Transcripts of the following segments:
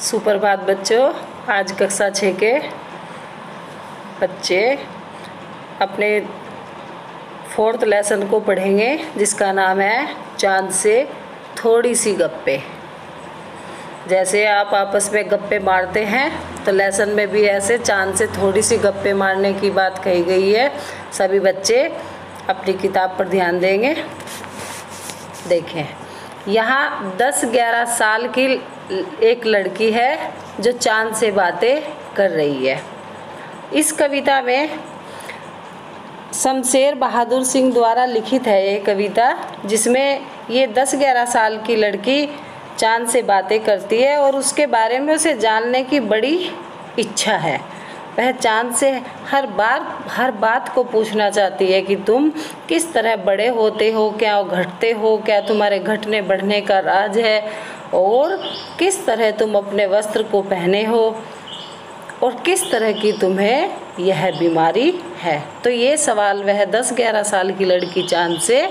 सुप्रभात बच्चों। आज कक्षा 6 के बच्चे अपने 4th लेसन को पढ़ेंगे, जिसका नाम है चांद से थोड़ी सी गप्पे। जैसे आप आपस में गप्पे मारते हैं तो लेसन में भी ऐसे चांद से थोड़ी सी गप्पे मारने की बात कही गई है। सभी बच्चे अपनी किताब पर ध्यान देंगे। देखें, यहाँ 10-11 साल की एक लड़की है जो चांद से बातें कर रही है। इस कविता में शमशेर बहादुर सिंह द्वारा लिखित है ये कविता, जिसमें ये 10-11 साल की लड़की चांद से बातें करती है और उसके बारे में उसे जानने की बड़ी इच्छा है। वह चांद से हर बात को पूछना चाहती है कि तुम किस तरह बड़े होते हो, क्या घटते हो, क्या तुम्हारे घटने बढ़ने का राज है, और किस तरह तुम अपने वस्त्र को पहने हो, और किस तरह की तुम्हें यह बीमारी है। तो ये सवाल वह 10-11 साल की लड़की चांद से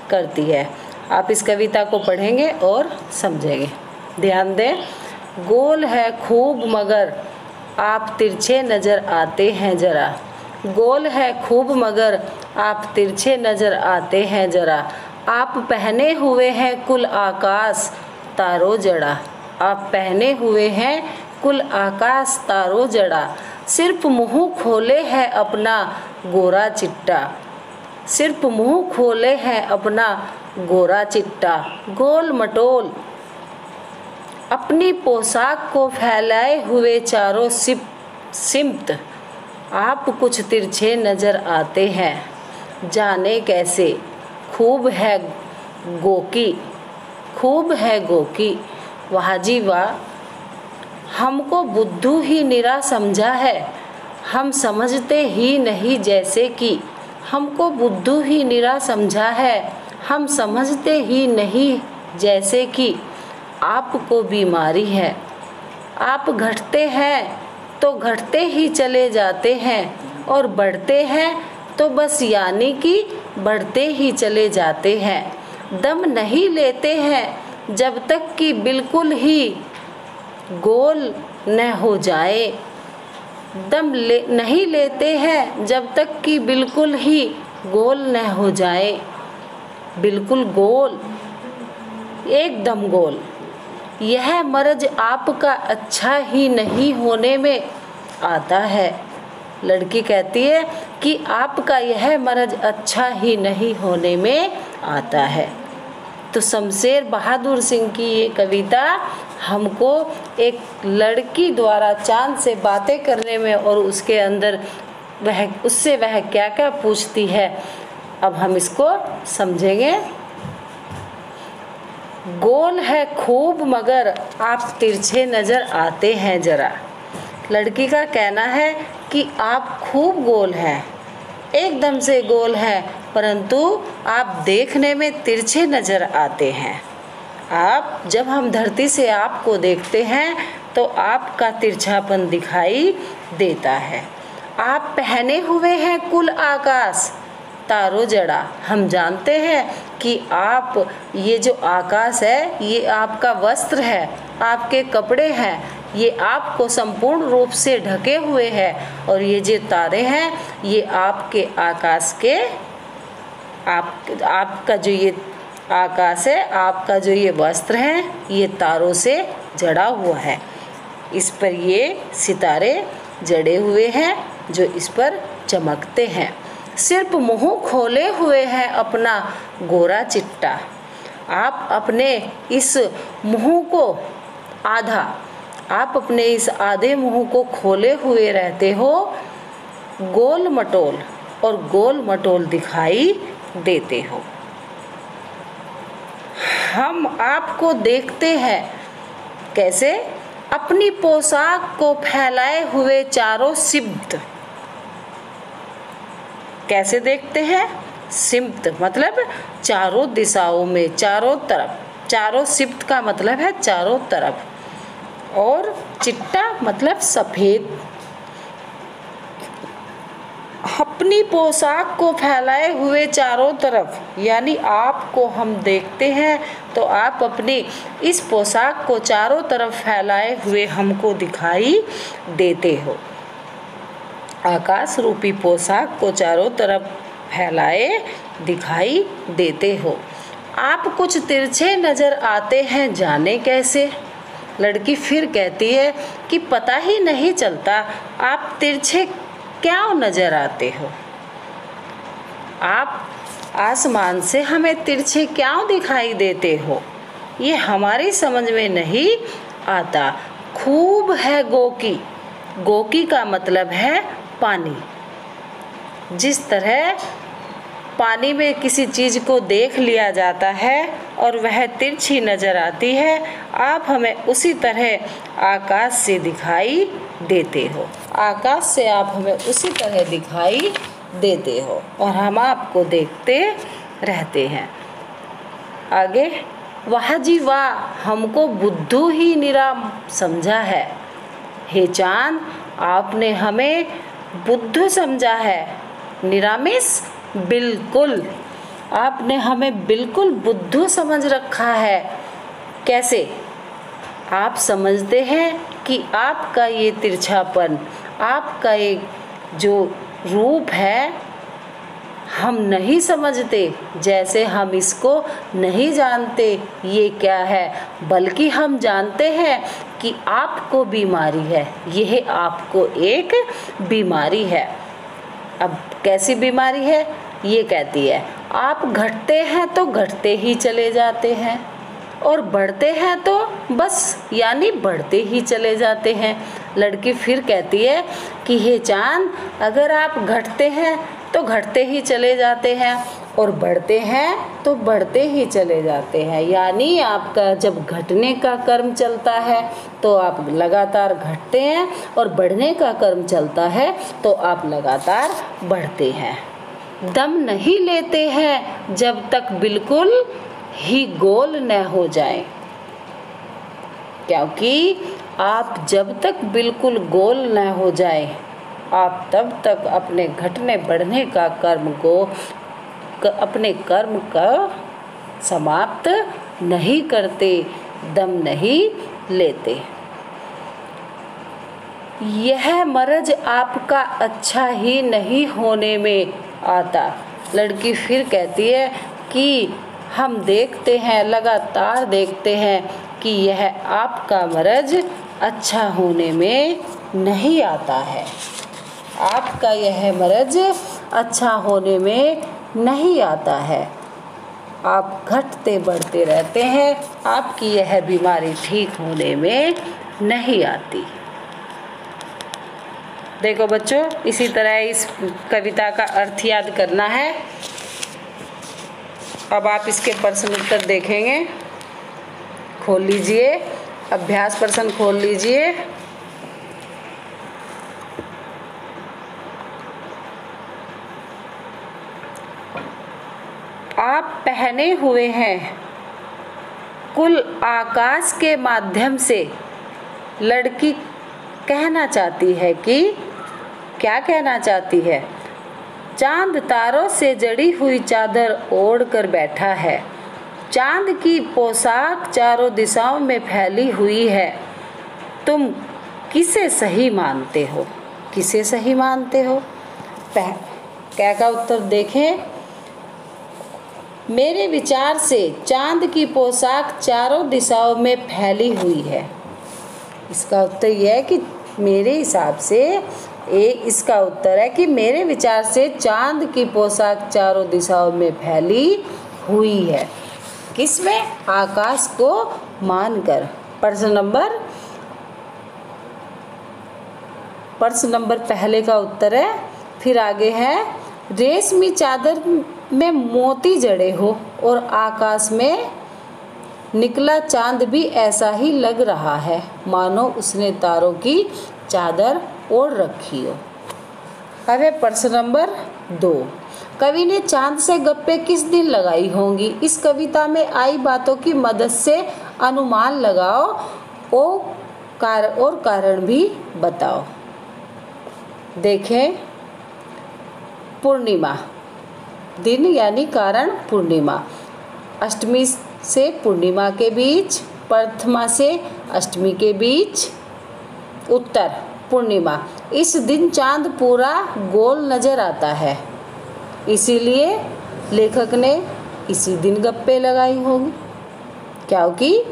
करती है। आप इस कविता को पढ़ेंगे और समझेंगे। ध्यान दें। गोल है खूब मगर आप तिरछे नज़र आते हैं जरा। गोल है खूब मगर आप तिरछे नज़र आते हैं जरा। आप पहने हुए हैं कुल आकाश तारों जड़ा। आप पहने हुए हैं कुल आकाश तारों जड़ा। सिर्फ मुँह खोले है अपना गोरा चिट्टा। सिर्फ मुँह खोले हैं अपना गोरा चिट्टा। गोल मटोल अपनी पोशाक को फैलाए हुए चारों सिमत आप कुछ तिरछे नज़र आते हैं, जाने कैसे। खूब है गोकी, खूब है गोकी। वाह जी वाह, हमको बुद्धू ही निरा समझा है। हम समझते ही नहीं जैसे कि। हमको बुद्धू ही निरा समझा है। हम समझते ही नहीं जैसे कि आपको बीमारी है। आप घटते हैं तो घटते ही चले जाते हैं, और बढ़ते हैं तो बस यानी कि बढ़ते ही चले जाते हैं। दम नहीं लेते हैं जब तक कि बिल्कुल ही गोल न हो जाए। नहीं लेते हैं जब तक कि बिल्कुल ही गोल न हो जाए। बिल्कुल गोल, एकदम गोल। यह मर्ज आपका अच्छा ही नहीं होने में आता है। लड़की कहती है कि आपका यह मर्ज अच्छा ही नहीं होने में आता है। तो शमशेर बहादुर सिंह की ये कविता हमको एक लड़की द्वारा चांद से बातें करने में और उसके अंदर उससे वह क्या क्या पूछती है, अब हम इसको समझेंगे। गोल है खूब मगर आप तिरछे नज़र आते हैं जरा। लड़की का कहना है कि आप खूब गोल हैं, एकदम से गोल हैं, परंतु आप देखने में तिरछे नज़र आते हैं। जब हम धरती से आपको देखते हैं तो आपका तिरछापन दिखाई देता है। आप पहने हुए हैं कुल आकाश तारों जड़ा। हम जानते हैं कि आप, ये जो आकाश है ये आपका वस्त्र है, आपके कपड़े हैं, ये आपको संपूर्ण रूप से ढके हुए हैं, और ये जो तारे हैं ये आपके आकाश के आपका जो ये आकाश है, आपका जो ये वस्त्र है ये तारों से जड़ा हुआ है। इस पर ये सितारे जड़े हुए हैं जो इस पर चमकते हैं। सिर्फ मुँह खोले हुए हैं अपना गोरा चिट्टा। आप अपने इस मुँह को आप अपने इस आधे मुँह को खोले हुए रहते हो, गोल मटोल और गोल मटोल दिखाई देते हो। हम आपको देखते हैं कैसे, अपनी पोशाक को फैलाए हुए चारों सिमत। कैसे देखते हैं? सिमत मतलब चारों दिशाओं में, चारों तरफ। चारों सिमत का मतलब है चारों तरफ, और चिट्टा मतलब सफ़ेद। अपनी पोशाक को फैलाए हुए चारों तरफ, यानी आपको हम देखते हैं तो आप अपनी इस पोशाक को चारों तरफ फैलाए हुए हमको दिखाई देते हो। आकाश रूपी पोशाक को चारों तरफ फैलाए दिखाई देते हो। आप कुछ तिरछे नजर आते हैं, जाने कैसे? लड़की फिर कहती है कि पता ही नहीं चलता आप तिरछे क्यों नजर आते हो। आप आसमान से हमें तिरछे क्यों दिखाई देते हो, ये हमारी समझ में नहीं आता। खूब है गोकी, गोकी का मतलब है पानी। जिस तरह पानी में किसी चीज़ को देख लिया जाता है और वह तिरछी नज़र आती है, आप हमें उसी तरह आकाश से दिखाई देते हो। आकाश से आप हमें उसी तरह दिखाई देते हो और हम आपको देखते रहते हैं। आगे, वाह जी वाह, हमको बुद्धू ही निरा समझा है। हे चाँद, आपने हमें बुद्धू समझा है। निरामिस, बिल्कुल, आपने हमें बिल्कुल बुद्धू समझ रखा है। कैसे? आप समझते हैं कि आपका ये तिरछापन, आपका एक जो रूप है, हम नहीं समझते, जैसे हम इसको नहीं जानते ये क्या है, बल्कि हम जानते हैं कि आपको बीमारी है, यह आपको एक बीमारी है। अब कैसी बीमारी है? ये कहती है आप घटते हैं तो घटते ही चले जाते हैं और बढ़ते हैं तो बस यानी बढ़ते ही चले जाते हैं। लड़की फिर कहती है कि हे चाँद, अगर आप घटते हैं तो घटते ही चले जाते हैं और बढ़ते हैं तो बढ़ते ही चले जाते हैं, यानी आपका जब घटने का कर्म चलता है तो आप लगातार घटते हैं और बढ़ने का कर्म चलता है तो आप लगातार बढ़ते हैं। दम नहीं लेते हैं जब तक बिल्कुल ही गोल न हो जाए, क्योंकि आप जब तक बिल्कुल गोल न हो जाए, आप तब तक अपने घटने बढ़ने का कर्म को अपने कर्म का समाप्त नहीं करते, दम नहीं लेते। यह मर्ज आपका अच्छा ही नहीं होने में आता। लड़की फिर कहती है कि हम देखते हैं, लगातार देखते हैं कि यह आपका मर्ज अच्छा होने में नहीं आता है। आपका यह मर्ज अच्छा होने में नहीं आता है। आप घटते बढ़ते रहते हैं, आपकी यह बीमारी ठीक होने में नहीं आती। देखो बच्चों, इसी तरह इस कविता का अर्थ याद करना है। अब आप इसके प्रश्न उत्तर देखेंगे। खोल लीजिए, अभ्यास प्रश्न खोल लीजिए। आप पहने हुए हैं कुल आकाश के माध्यम से। लड़की कहना चाहती है कि क्या कहना चाहती है? चांद तारों से जड़ी हुई चादर ओढ़ कर बैठा है। चांद की पोशाक चारों दिशाओं में फैली हुई है। तुम किसे सही मानते हो? किसे सही मानते हो? क्या का उत्तर देखें। मेरे विचार से चांद की पोशाक चारों दिशाओं में फैली हुई है। इसका उत्तर यह है कि मेरे हिसाब से इसका उत्तर है कि मेरे विचार से चांद की पोशाक चारों दिशाओं में फैली हुई है। किसमें? आकाश को मानकर। प्रश्न नंबर पहले का उत्तर है। फिर आगे है, रेशमी चादर में मोती जड़े हो और आकाश में निकला चांद भी ऐसा ही लग रहा है मानो उसने तारों की चादर ओढ़ रखी हो। अब है प्रश्न नंबर 2, कवि ने चांद से गप्पे किस दिन लगाई होंगी? इस कविता में आई बातों की मदद से अनुमान लगाओ और कारण भी बताओ। देखें, पूर्णिमा, दिन यानी कारण पूर्णिमा। अष्टमी से पूर्णिमा के बीच, प्रथमा से अष्टमी के बीच, उत्तर पूर्णिमा। इस दिन चांद पूरा गोल नजर आता है, इसीलिए लेखक ने इसी दिन गप्पे लगाई होगी, क्योंकि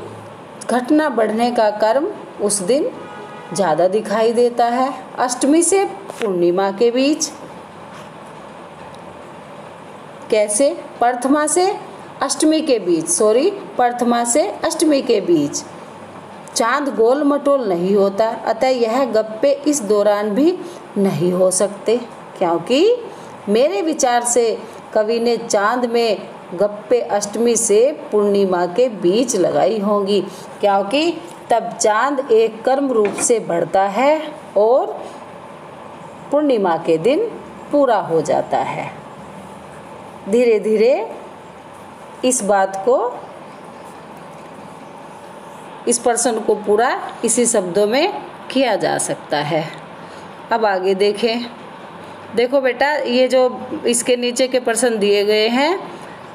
घटना बढ़ने का क्रम उस दिन ज़्यादा दिखाई देता है। अष्टमी से पूर्णिमा के बीच कैसे? प्रथमा से अष्टमी के बीच, प्रथमा से अष्टमी के बीच चांद गोल मटोल नहीं होता, अतः यह गप्पे इस दौरान भी नहीं हो सकते, क्योंकि मेरे विचार से कवि ने चांद में गप्पे अष्टमी से पूर्णिमा के बीच लगाई होंगी, क्योंकि तब चांद एक क्रम रूप से बढ़ता है और पूर्णिमा के दिन पूरा हो जाता है। धीरे धीरे इस बात को, इस प्रश्न को पूरा इसी शब्दों में किया जा सकता है। अब आगे देखें। देखो बेटा, ये जो इसके नीचे के प्रश्न दिए गए हैं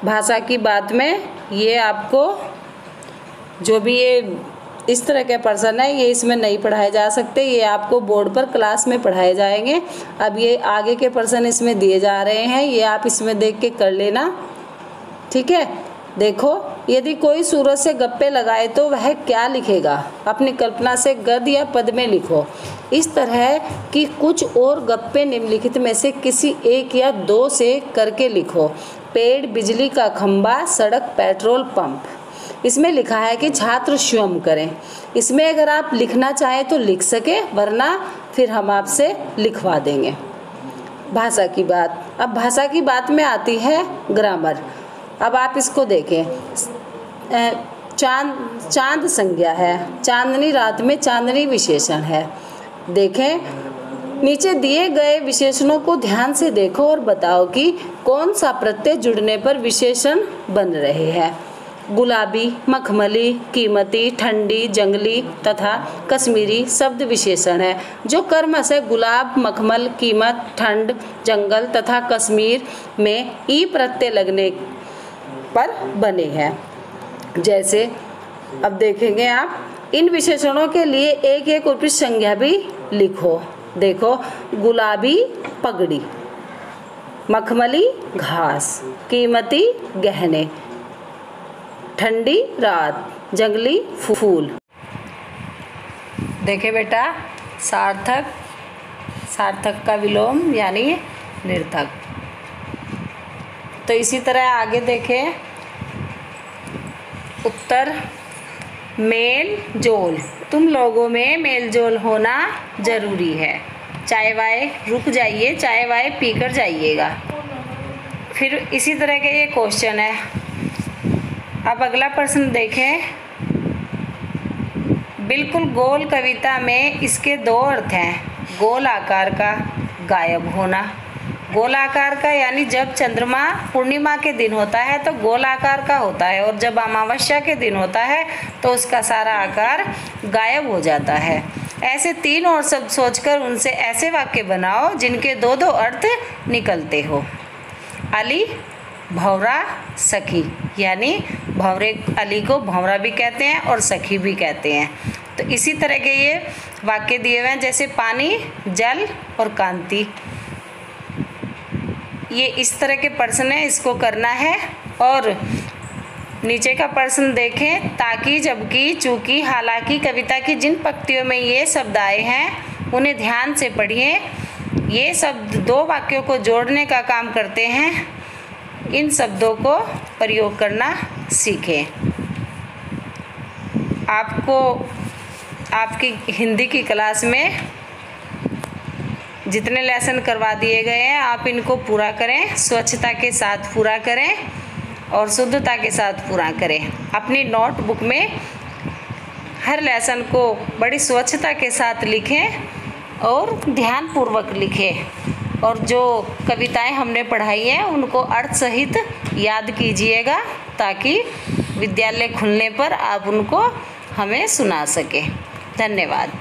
भाषा की बात में, ये आपको जो भी ये इस तरह के प्रश्न है, ये इसमें नहीं पढ़ाए जा सकते, ये आपको बोर्ड पर क्लास में पढ़ाए जाएंगे। अब ये आगे के प्रश्न इसमें दिए जा रहे हैं, ये आप इसमें देख के कर लेना, ठीक है। देखो, यदि कोई सूरज से गप्पे लगाए तो वह क्या लिखेगा? अपनी कल्पना से गद्य या पद में लिखो। इस तरह की कुछ और गप्पे निम्नलिखित में से किसी एक या दो से करके लिखो। पेड़, बिजली का खंभा, सड़क, पेट्रोल पंप। इसमें लिखा है कि छात्र स्वयं करें। इसमें अगर आप लिखना चाहें तो लिख सके, वरना फिर हम आपसे लिखवा देंगे। भाषा की बात। अब भाषा की बात में आती है ग्रामर। अब आप इसको देखें। चांद संज्ञा है, चांदनी रात में चांदनी विशेषण है। देखें, नीचे दिए गए विशेषणों को ध्यान से देखो और बताओ कि कौन सा प्रत्यय जुड़ने पर विशेषण बन रहे हैं। गुलाबी, मखमली, कीमती, ठंडी, जंगली तथा कश्मीरी शब्द विशेषण है, जो क्रमशः गुलाब, मखमल, कीमत, ठंड, जंगल तथा कश्मीर में ई प्रत्यय लगने पर बने हैं। जैसे अब देखेंगे आप, इन विशेषणों के लिए एक एक उपयुक्त संज्ञा भी लिखो। देखो, गुलाबी पगड़ी, मखमली घास, कीमती गहने, ठंडी रात, जंगली फूल। देखे बेटा, सार्थक, सार्थक का विलोम यानी निर्थक। तो इसी तरह आगे देखें। उत्तर मेल जोल। तुम लोगों में मेल जोल होना जरूरी है। चाय वाय रुक जाइए, चाय वाय पीकर जाइएगा। फिर इसी तरह के ये क्वेश्चन है। अब अगला प्रश्न देखें। बिल्कुल गोल कविता में इसके दो अर्थ हैं। गोल आकार का गायब होना। गोल आकार का यानी जब चंद्रमा पूर्णिमा के दिन होता है तो गोल आकार का होता है, और जब अमावस्या के दिन होता है तो उसका सारा आकार गायब हो जाता है। ऐसे तीन और शब्द सोचकर उनसे ऐसे वाक्य बनाओ जिनके दो दो अर्थ निकलते हो। अली, भंवरा, सखी, यानी भंवरे, अली को भंवरा भी कहते हैं और सखी भी कहते हैं। तो इसी तरह के ये वाक्य दिए हुए हैं, जैसे पानी, जल और कांति। ये इस तरह के प्रश्न है, इसको करना है। और नीचे का प्रश्न देखें। ताकि, जबकि, चूंकि, हालांकि कविता की जिन पंक्तियों में ये शब्द आए हैं उन्हें ध्यान से पढ़िए। ये शब्द दो वाक्यों को जोड़ने का काम करते हैं। इन शब्दों को प्रयोग करना सीखें। आपको आपकी हिंदी की क्लास में जितने लेसन करवा दिए गए हैं आप इनको पूरा करें, स्वच्छता के साथ पूरा करें और शुद्धता के साथ पूरा करें। अपनी नोटबुक में हर लेसन को बड़ी स्वच्छता के साथ लिखें और ध्यानपूर्वक लिखें, और जो कविताएं हमने पढ़ाई हैं उनको अर्थ सहित याद कीजिएगा, ताकि विद्यालय खुलने पर आप उनको हमें सुना सकें। धन्यवाद।